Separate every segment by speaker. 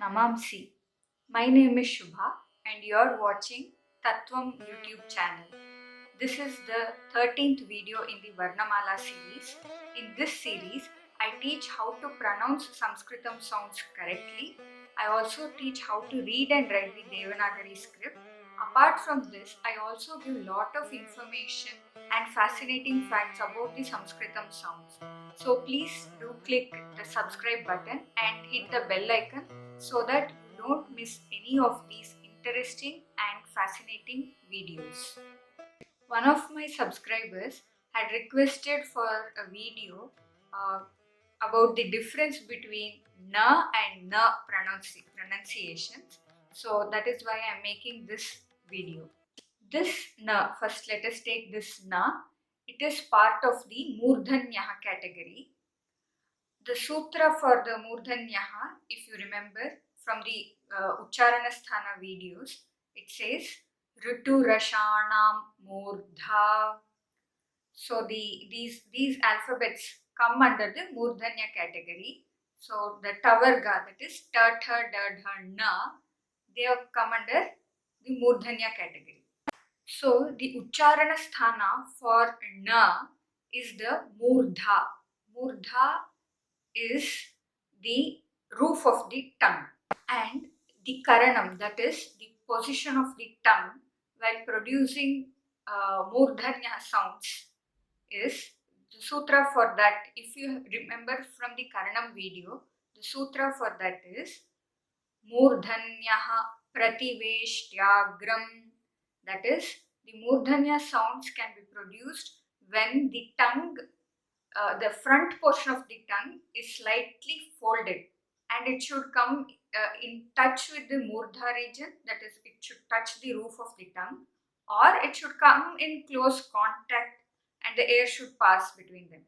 Speaker 1: Namamsi. My name is Shubha and you're watching Tattvam YouTube channel. This is the 13th video in the Varnamala series. In this series, I teach how to pronounce Samskritam sounds correctly. I also teach how to read and write the Devanagari script. Apart from this, I also give lot of information and fascinating facts about the Samskritam sounds. So please do click the subscribe button and hit the bell icon so that you don't miss any of these interesting and fascinating videos. One of my subscribers had requested for a video about the difference between na and na pronunciations. So that is why I am making this video. This na, first let us take this na. It is part of the Murdhanyaha category. The sutra for the Murdhanyaha, if you remember from the Ucharanasthana videos, it says Ritu Rashanam Murdha. So these alphabets come under the Murdhanya category. So the Tavarga, that is Ta, Tha, Da, Dha, Na, they have come under the Murdhanya category. So the Ucharana Sthana for Na is the Murdha. Murdha is the roof of the tongue, and the Karanam, that is the position of the tongue while producing Murdhanya sounds, is the sutra for that. If you remember from the Karanam video, the sutra for that is Murdhanyaha prativeshtyagram. That is, the Murdhanya sounds can be produced when the tongue, the front portion of the tongue is slightly folded, and it should come in touch with the Murdha region, that is, it should touch the roof of the tongue, or it should come in close contact and the air should pass between them.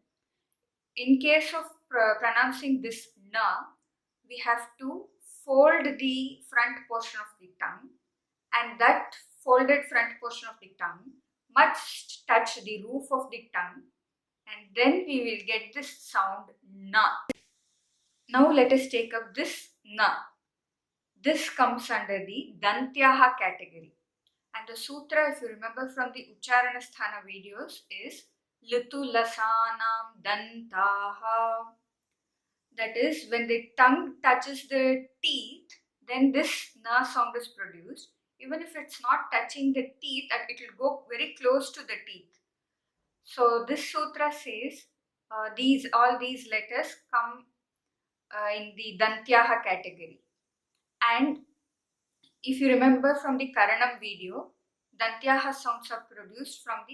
Speaker 1: In case of pronouncing this na, we have to fold the front portion of the tongue, and that folded front portion of the tongue must touch the roof of the tongue, and then we will get this sound na. Now let us take up this na. This comes under the Dantyaha category, and the sutra, if you remember from the Ucharanasthana videos, is Litu Lasanam Dantaha. That is, when the tongue touches the teeth, then this na sound is produced. Even if it's not touching the teeth, it will go very close to the teeth. So this sutra says all these letters come in the Dantyaha category. And if you remember from the Karanam video, Dantyaha sounds are produced from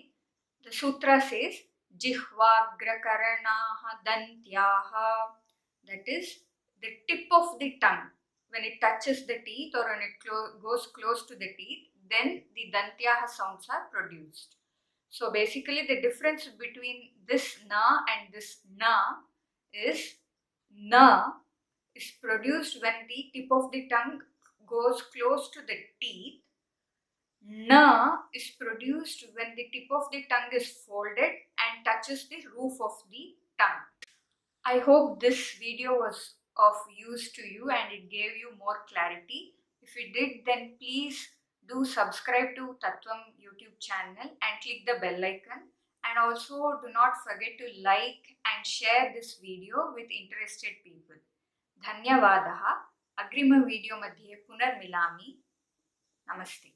Speaker 1: the sutra says Jihvagra Karanaha Dantyaha. That is, the tip of the tongue, when it touches the teeth or when it goes close to the teeth, then the Dantyaha sounds are produced. So basically the difference between this na and this na is produced when the tip of the tongue goes close to the teeth. Na is produced when the tip of the tongue is folded and touches the roof of the tongue. I hope this video was of use to you and it gave you more clarity. If it did, then please do subscribe to Tattvam YouTube channel and click the bell icon. And also do not forget to like and share this video with interested people. Dhanyavadaha. Agrima video madhye punar milami. Namaste.